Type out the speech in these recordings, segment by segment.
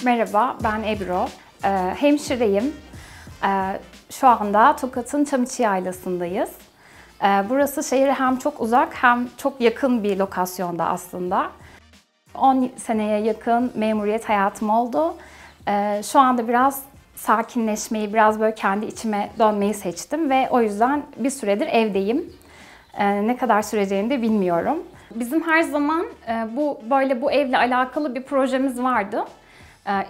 Merhaba, ben Ebru. Hemşireyim. Şu anda Tokat'ın Çamiçi Yaylası'ndayız. Burası şehre hem çok uzak hem çok yakın bir lokasyonda aslında. 10 seneye yakın memuriyet hayatım oldu. Şu anda biraz sakinleşmeyi, biraz böyle kendi içime dönmeyi seçtim ve o yüzden bir süredir evdeyim. Ne kadar süreceğini de bilmiyorum. Bizim her zaman bu evle alakalı bir projemiz vardı.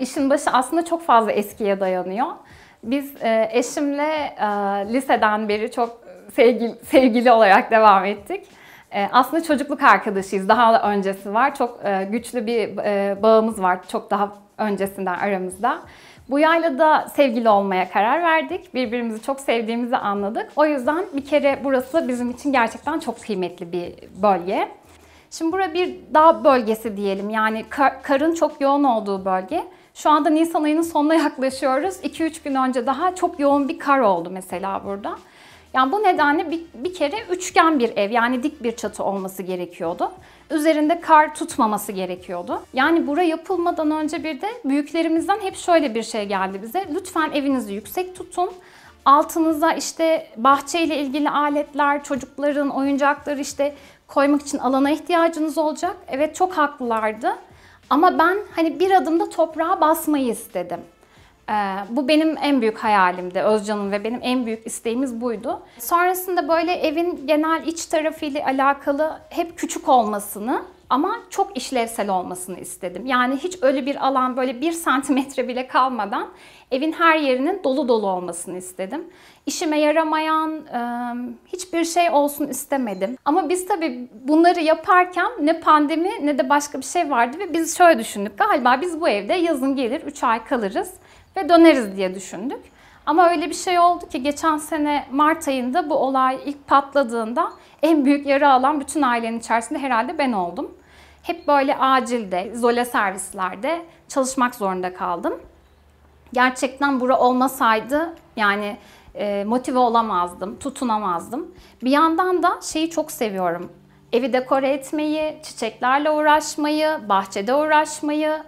İşin başı aslında çok fazla eskiye dayanıyor. Biz eşimle liseden beri çok sevgili olarak devam ettik. Aslında çocukluk arkadaşıyız. Daha da öncesi var. Çok güçlü bir bağımız var. Çok daha öncesinden aramızda. Bu yaylada sevgili olmaya karar verdik. Birbirimizi çok sevdiğimizi anladık. O yüzden bir kere burası bizim için gerçekten çok kıymetli bir bölge. Şimdi burası bir dağ bölgesi diyelim. Yani karın çok yoğun olduğu bölge. Şu anda Nisan ayının sonuna yaklaşıyoruz. 2-3 gün önce daha çok yoğun bir kar oldu mesela burada. Yani bu nedenle bir kere üçgen bir ev, yani dik bir çatı olması gerekiyordu. Üzerinde kar tutmaması gerekiyordu. Yani bura yapılmadan önce bir de büyüklerimizden hep şöyle bir şey geldi bize. Lütfen evinizi yüksek tutun. Altınıza işte bahçeyle ilgili aletler, çocukların oyuncakları işte koymak için alana ihtiyacınız olacak. Evet, çok haklılardı. Ama ben hani bir adımda toprağa basmayı istedim. Bu benim en büyük hayalimdi. Özcan'ın ve benim en büyük isteğimiz buydu. Sonrasında böyle evin genel iç tarafıyla alakalı hep küçük olmasını ama çok işlevsel olmasını istedim. Yani hiç öyle bir alan böyle 1 santimetre bile kalmadan evin her yerinin dolu dolu olmasını istedim. İşime yaramayan hiçbir şey olsun istemedim. Ama biz tabii bunları yaparken ne pandemi ne de başka bir şey vardı ve biz şöyle düşündük. Galiba biz bu evde yazın gelir 3 ay kalırız ve döneriz diye düşündük. Ama öyle bir şey oldu ki geçen sene Mart ayında bu olay ilk patladığında en büyük yara alan bütün ailenin içerisinde herhalde ben oldum. Hep böyle acilde, izole servislerde çalışmak zorunda kaldım. Gerçekten bura olmasaydı yani motive olamazdım, tutunamazdım. Bir yandan da şeyi çok seviyorum. Evi dekore etmeyi, çiçeklerle uğraşmayı, bahçede uğraşmayı,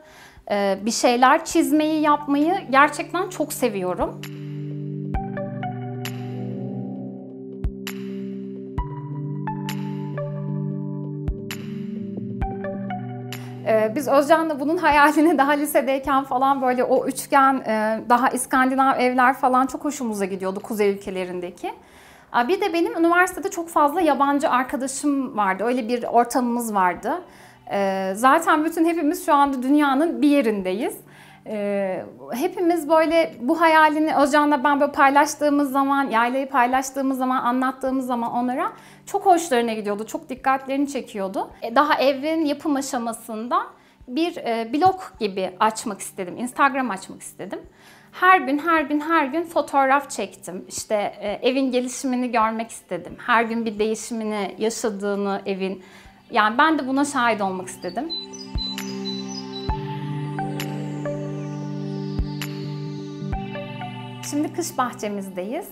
bir şeyler çizmeyi, yapmayı gerçekten çok seviyorum. Biz Özcan'la bunun hayalini daha lisedeyken falan böyle o üçgen, daha İskandinav evler falan çok hoşumuza gidiyordu kuzey ülkelerindeki. Bir de benim üniversitede çok fazla yabancı arkadaşım vardı. Öyle bir ortamımız vardı. Zaten hepimiz şu anda dünyanın bir yerindeyiz. Hepimiz böyle bu hayalini Özcan'la ben böyle paylaştığımız zaman, yaylayı paylaştığımız zaman, anlattığımız zaman onlara çok hoşlarına gidiyordu, çok dikkatlerini çekiyordu. Daha evin yapım aşamasında bir blog gibi açmak istedim, Instagram açmak istedim. Her gün fotoğraf çektim. İşte evin gelişimini görmek istedim. Her gün bir değişimini yaşadığını evin. Yani ben de buna şahit olmak istedim. Şimdi kış bahçemizdeyiz.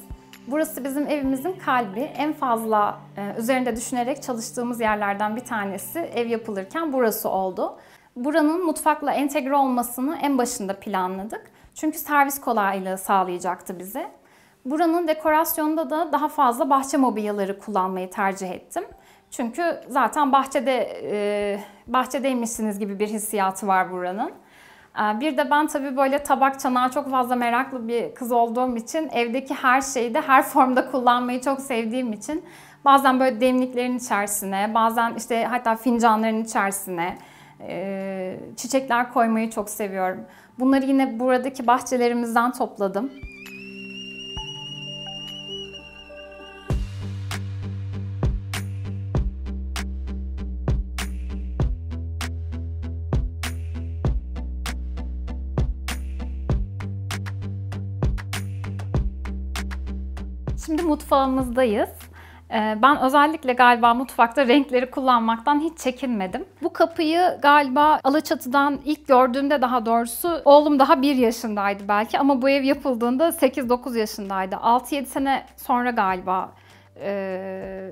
Burası bizim evimizin kalbi. En fazla üzerinde düşünerek çalıştığımız yerlerden bir tanesi ev yapılırken burası oldu. Buranın mutfakla entegre olmasını en başında planladık. Çünkü servis kolaylığı sağlayacaktı bize. Buranın dekorasyonunda da daha fazla bahçe mobilyaları kullanmayı tercih ettim. Çünkü zaten bahçedeymişsiniz gibi bir hissiyatı var buranın. Bir de ben tabii böyle tabak çanağı çok fazla meraklı bir kız olduğum için evdeki her şeyi de her formda kullanmayı çok sevdiğim için bazen böyle demliklerin içerisine, bazen işte hatta fincanların içerisine çiçekler koymayı çok seviyorum. Bunları yine buradaki bahçelerimizden topladım. Şimdi mutfağımızdayız. Ben özellikle galiba mutfakta renkleri kullanmaktan hiç çekinmedim. Bu kapıyı galiba Alaçatı'dan ilk gördüğümde, daha doğrusu oğlum daha 1 yaşındaydı belki ama bu ev yapıldığında 8-9 yaşındaydı. 6-7 sene sonra galiba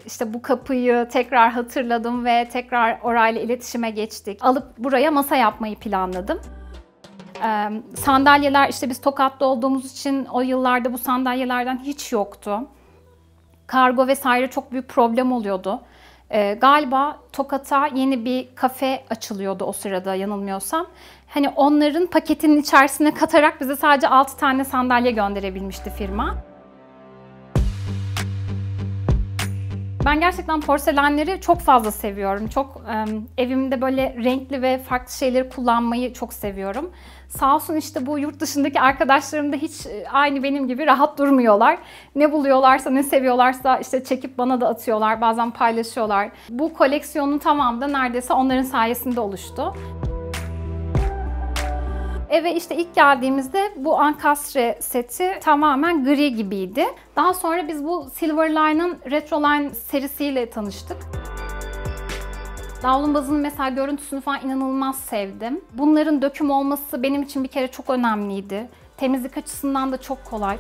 işte bu kapıyı tekrar hatırladım ve tekrar orayla iletişime geçtik. Alıp buraya masa yapmayı planladım. Sandalyeler, işte biz Tokat'ta olduğumuz için o yıllarda bu sandalyelerden hiç yoktu. Kargo vesaire çok büyük problem oluyordu. Galiba Tokat'a yeni bir kafe açılıyordu o sırada yanılmıyorsam. Hani onların paketinin içerisine katarak bize sadece 6 tane sandalye gönderebilmişti firma. Ben gerçekten porselenleri çok fazla seviyorum. Çok evimde böyle renkli ve farklı şeyleri kullanmayı çok seviyorum. Sağ olsun işte bu yurt dışındaki arkadaşlarım da hiç aynı benim gibi rahat durmuyorlar. Ne buluyorlarsa, ne seviyorlarsa işte çekip bana da atıyorlar, bazen paylaşıyorlar. Bu koleksiyonun tamamı da neredeyse onların sayesinde oluştu. Eve işte ilk geldiğimizde bu ankastre seti tamamen gri gibiydi. Daha sonra biz bu Silverline'ın Retroline serisiyle tanıştık. Davlumbazın mesela görüntüsünü falan inanılmaz sevdim. Bunların döküm olması benim için bir kere çok önemliydi. Temizlik açısından da çok kolay.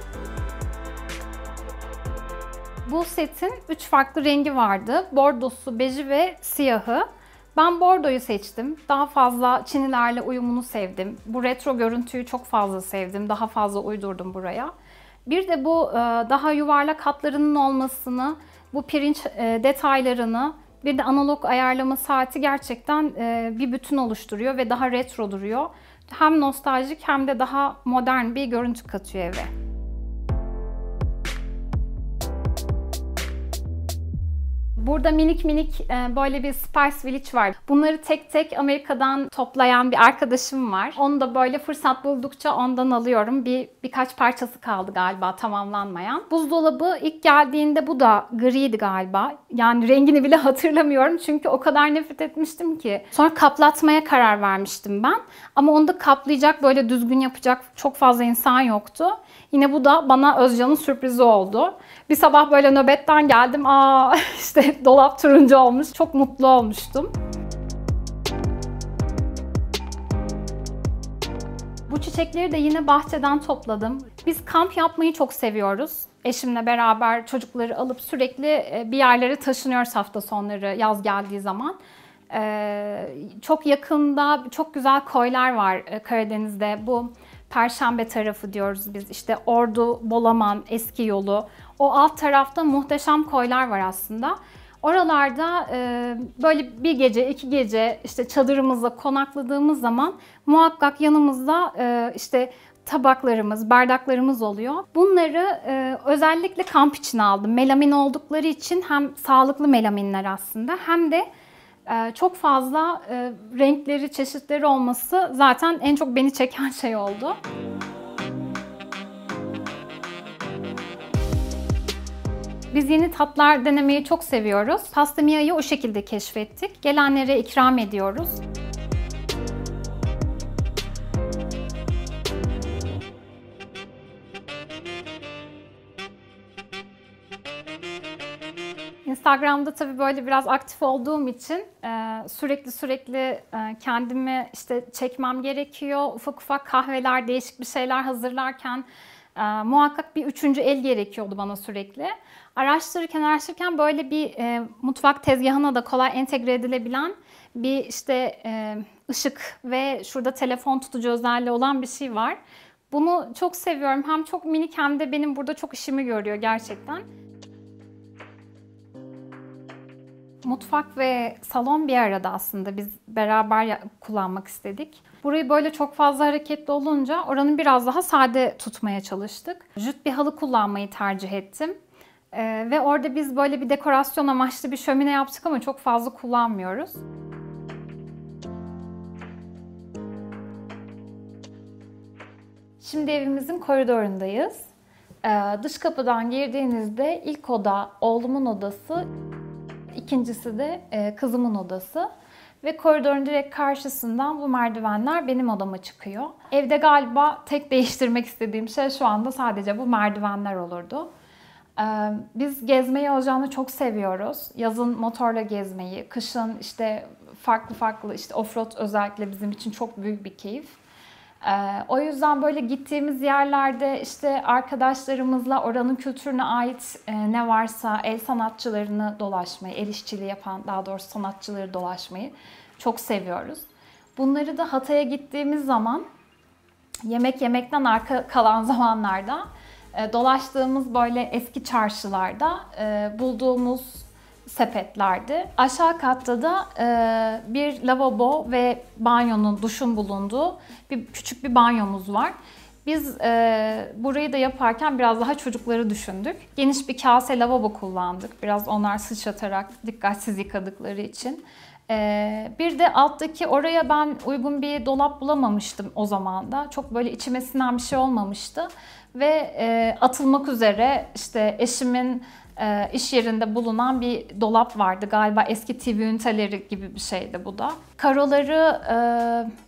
Bu setin 3 farklı rengi vardı. Bordosu, beji ve siyahı. Ben bordoyu seçtim. Daha fazla çinilerle uyumunu sevdim. Bu retro görüntüyü çok fazla sevdim. Daha fazla uydurdum buraya. Bir de bu daha yuvarlak hatlarının olmasını, bu pirinç detaylarını, bir de analog ayarlama saati gerçekten bir bütün oluşturuyor ve daha retro duruyor. Hem nostaljik hem de daha modern bir görüntü katıyor eve. Burada minik minik böyle bir Spice Village var. Bunları tek tek Amerika'dan toplayan bir arkadaşım var. Onu da böyle fırsat buldukça ondan alıyorum. Birkaç parçası kaldı galiba tamamlanmayan. Buzdolabı ilk geldiğinde bu da griydi galiba. Yani rengini bile hatırlamıyorum çünkü o kadar nefret etmiştim ki. Sonra kaplatmaya karar vermiştim ben. Ama onu da kaplayacak, böyle düzgün yapacak çok fazla insan yoktu. Yine bu da bana Özcan'ın sürprizi oldu. Bir sabah böyle nöbetten geldim. İşte dolap turuncu olmuş. Çok mutlu olmuştum. Bu çiçekleri de yine bahçeden topladım. Biz kamp yapmayı çok seviyoruz. Eşimle beraber çocukları alıp sürekli bir yerlere taşınıyoruz hafta sonları yaz geldiği zaman. Çok yakında çok güzel koylar var Karadeniz'de. Bu Perşembe tarafı diyoruz biz. İşte Ordu, Bolaman, Eski Yolu. O alt tarafta muhteşem koylar var aslında. Oralarda böyle bir gece, 2 gece işte çadırımızda konakladığımız zaman muhakkak yanımızda işte tabaklarımız, bardaklarımız oluyor. Bunları özellikle kamp için aldım. Melamin oldukları için hem sağlıklı melaminler aslında hem de çok fazla renkleri, çeşitleri olması zaten en çok beni çeken şey oldu. Biz yeni tatlar denemeyi çok seviyoruz. Pasta Mia'yı o şekilde keşfettik. Gelenlere ikram ediyoruz. Instagram'da tabii böyle biraz aktif olduğum için sürekli kendimi işte çekmem gerekiyor. Ufak kahveler, değişik bir şeyler hazırlarken muhakkak bir üçüncü el gerekiyordu bana sürekli. Araştırırken böyle bir mutfak tezgahına da kolay entegre edilebilen bir işte ışık ve şurada telefon tutucu özelliği olan bir şey var. Bunu çok seviyorum. Hem çok minik hem de benim burada çok işimi görüyor gerçekten. Mutfak ve salon bir arada aslında biz beraber kullanmak istedik. Burayı böyle çok fazla hareketli olunca oranı biraz daha sade tutmaya çalıştık. Jüt bir halı kullanmayı tercih ettim. Ve orada biz böyle bir dekorasyon amaçlı bir şömine yaptık ama çok fazla kullanmıyoruz. Şimdi evimizin koridorundayız. Dış kapıdan girdiğinizde ilk oda oğlumun odası, ikincisi de kızımın odası. Ve koridorun direkt karşısından bu merdivenler benim odama çıkıyor. Evde galiba tek değiştirmek istediğim şey şu anda sadece bu merdivenler olurdu. Biz gezmeyi Özcan'la çok seviyoruz. Yazın motorla gezmeyi, kışın işte farklı işte offroad özellikle bizim için çok büyük bir keyif. O yüzden böyle gittiğimiz yerlerde işte arkadaşlarımızla oranın kültürüne ait ne varsa el sanatçılarını dolaşmayı, el işçiliği yapan daha doğrusu sanatçıları dolaşmayı çok seviyoruz. Bunları da Hatay'a gittiğimiz zaman yemek yemekten arka kalan zamanlarda dolaştığımız böyle eski çarşılarda bulduğumuz sepetlerdi. Aşağı katta da bir lavabo ve banyonun, duşun bulunduğu küçük bir banyomuz var. Biz burayı da yaparken biraz daha çocukları düşündük. Geniş bir kase lavabo kullandık. Biraz onlar sıçratarak dikkatsiz yıkadıkları için. Bir de alttaki oraya ben uygun bir dolap bulamamıştım o zaman da. Çok böyle içime sinen bir şey olmamıştı. Ve atılmak üzere işte eşimin iş yerinde bulunan bir dolap vardı. Galiba eski TV üniteleri gibi bir şeydi bu da. Karoları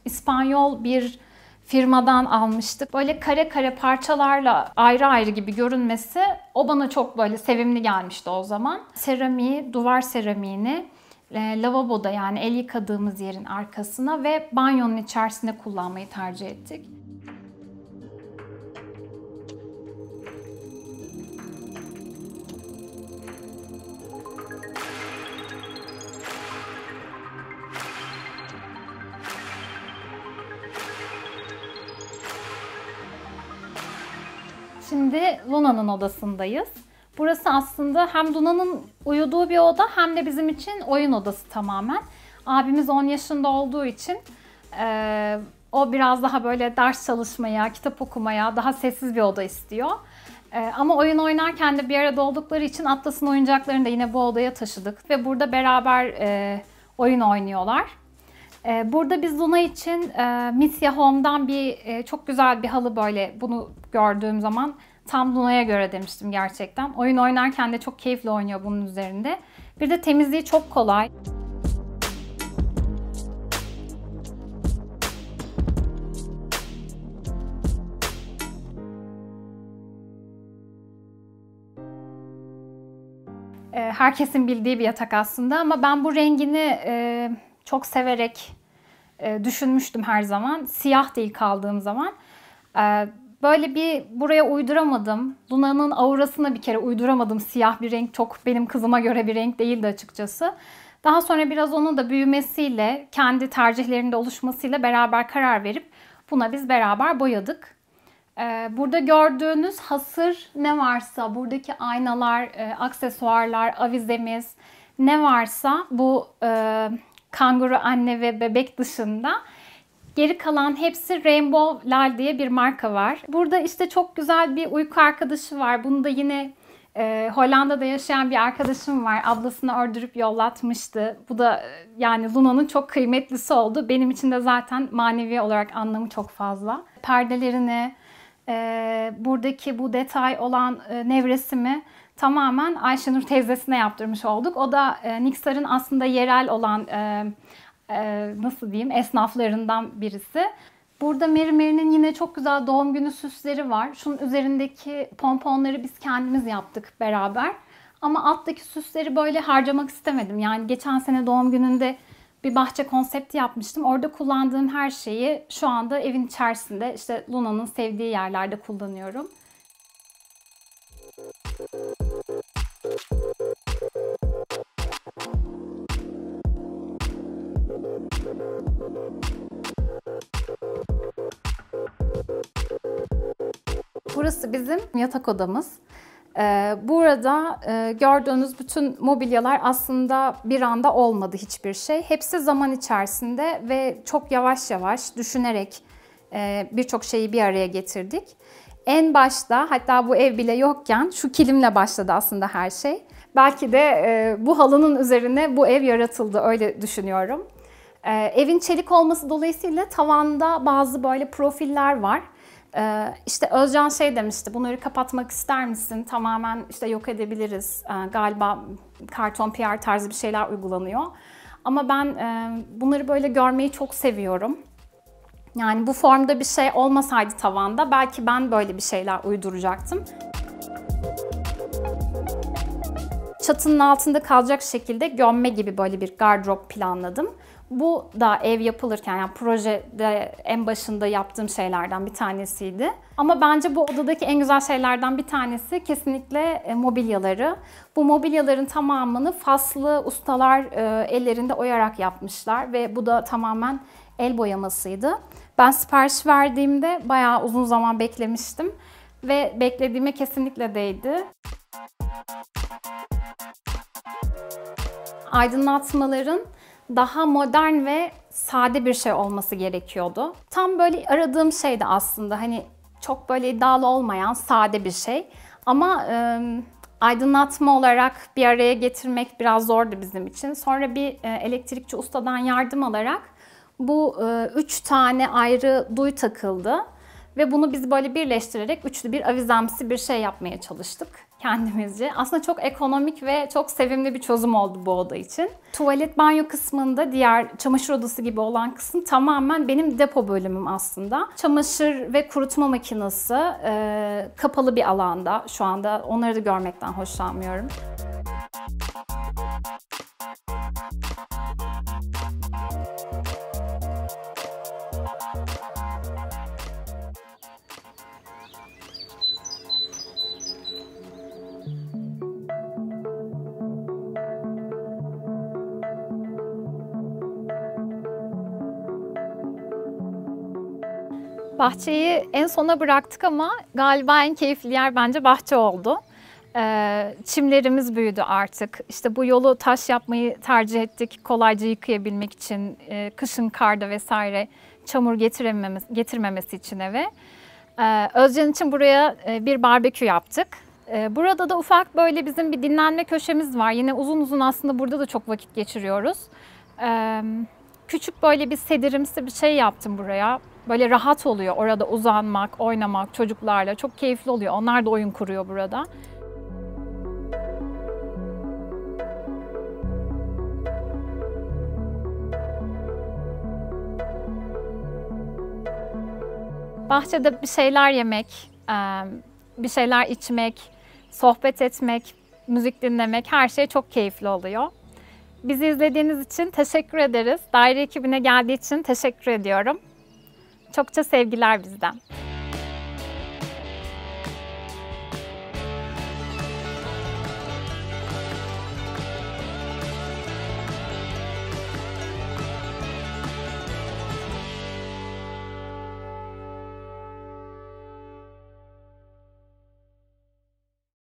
İspanyol bir firmadan almıştık. Böyle kare kare parçalarla ayrı ayrı gibi görünmesi o bana çok böyle sevimli gelmişti o zaman. Seramiği, duvar seramiğini lavaboda yani el yıkadığımız yerin arkasına ve banyonun içerisine kullanmayı tercih ettik. Şimdi Luna'nın odasındayız. Burası aslında hem Luna'nın uyuduğu bir oda hem de bizim için oyun odası tamamen. Abimiz 10 yaşında olduğu için o biraz daha böyle ders çalışmaya, kitap okumaya, daha sessiz bir oda istiyor. Ama oyun oynarken de bir arada oldukları için Atlas'ın oyuncaklarını da yine bu odaya taşıdık. Ve burada beraber oyun oynuyorlar. Burada biz Luna için Misya Home'dan çok güzel bir halı böyle bunu gördüğüm zaman tam Luna'ya göre demiştim gerçekten. Oyun oynarken de çok keyifli oynuyor bunun üzerinde. Bir de temizliği çok kolay. Herkesin bildiği bir yatak aslında ama ben bu rengini çok severek düşünmüştüm her zaman. Siyah değil kaldığım zaman. Böyle bir buraya uyduramadım. Luna'nın aurasına bir kere uyduramadım. Siyah bir renk çok benim kızıma göre bir renk değildi açıkçası. Daha sonra biraz onun da büyümesiyle, kendi tercihlerinde oluşmasıyla beraber karar verip buna biz beraber boyadık. Burada gördüğünüz hasır ne varsa, buradaki aynalar, aksesuarlar, avizemiz ne varsa bu kanguru anne ve bebek dışında geri kalan hepsi Rainbow Lal diye bir marka var. Burada işte çok güzel bir uyku arkadaşı var. Bunu da yine Hollanda'da yaşayan bir arkadaşım var. Ablasını ördürüp yollatmıştı. Bu da yani Luna'nın çok kıymetlisi oldu. Benim için de zaten manevi olarak anlamı çok fazla. Perdelerini, buradaki bu detay olan nevresimi tamamen Ayşenur teyzesine yaptırmış olduk. O da Niksar'ın aslında yerel olan nasıl diyeyim esnaflarından birisi. Burada Mary Mary'nin yine çok güzel doğum günü süsleri var. Şunun üzerindeki pomponları biz kendimiz yaptık beraber. Ama alttaki süsleri böyle harcamak istemedim. Yani geçen sene doğum gününde bir bahçe konsepti yapmıştım. Orada kullandığım her şeyi şu anda evin içerisinde işte Luna'nın sevdiği yerlerde kullanıyorum. Burası bizim yatak odamız. Burada gördüğünüz bütün mobilyalar aslında bir anda olmadı hiçbir şey. Hepsi zaman içerisinde ve çok yavaş yavaş düşünerek birçok şeyi bir araya getirdik. En başta hatta bu ev bile yokken şu kilimle başladı aslında her şey. Belki de bu halının üzerine bu ev yaratıldı öyle düşünüyorum. Evin çelik olması dolayısıyla tavanda bazı böyle profiller var. İşte Özcan şey demişti, bunları kapatmak ister misin? Tamamen işte yok edebiliriz. Galiba karton PR tarzı bir şeyler uygulanıyor. Ama ben bunları böyle görmeyi çok seviyorum. Yani bu formda bir şey olmasaydı tavanda belki ben böyle bir şeyler uyduracaktım. çatının altında kalacak şekilde gömme gibi böyle bir gardırop planladım. Bu da ev yapılırken, yani projede en başında yaptığım şeylerden bir tanesiydi. Ama bence bu odadaki en güzel şeylerden bir tanesi kesinlikle mobilyaları. Bu mobilyaların tamamını Faslı ustalar ellerinde oyarak yapmışlar ve bu da tamamen el boyamasıydı. Ben sipariş verdiğimde bayağı uzun zaman beklemiştim ve beklediğime kesinlikle değdi. Aydınlatmaların daha modern ve sade bir şey olması gerekiyordu. Tam böyle aradığım şeydi aslında. Hani çok böyle iddialı olmayan sade bir şey. Ama aydınlatma olarak bir araya getirmek biraz zordu bizim için. Sonra bir elektrikçi ustadan yardım alarak bu 3 tane ayrı duy takıldı. Ve bunu biz böyle birleştirerek üçlü bir avizemsi bir şey yapmaya çalıştık kendimizce. Aslında çok ekonomik ve çok sevimli bir çözüm oldu bu oda için. Tuvalet banyo kısmında diğer çamaşır odası gibi olan kısım tamamen benim depo bölümüm aslında. Çamaşır ve kurutma makinesi kapalı bir alanda. Şu anda onları da görmekten hoşlanmıyorum. Bahçeyi en sona bıraktık ama galiba en keyifli yer bence bahçe oldu. Çimlerimiz büyüdü artık. İşte bu yolu taş yapmayı tercih ettik kolayca yıkayabilmek için, kışın karda vesaire çamur getirmemesi için eve. Özcan için buraya bir barbekü yaptık. Burada da ufak böyle bizim bir dinlenme köşemiz var. Yine uzun uzun aslında burada da çok vakit geçiriyoruz. Küçük böyle bir sedirimsi bir şey yaptım buraya. Böyle rahat oluyor orada uzanmak, oynamak çocuklarla. Çok keyifli oluyor. Onlar da oyun kuruyor burada. Bahçede bir şeyler yemek, bir şeyler içmek, sohbet etmek, müzik dinlemek her şey çok keyifli oluyor. Bizi izlediğiniz için teşekkür ederiz. Daire ekibine geldiği için teşekkür ediyorum. Çokça sevgiler bizden.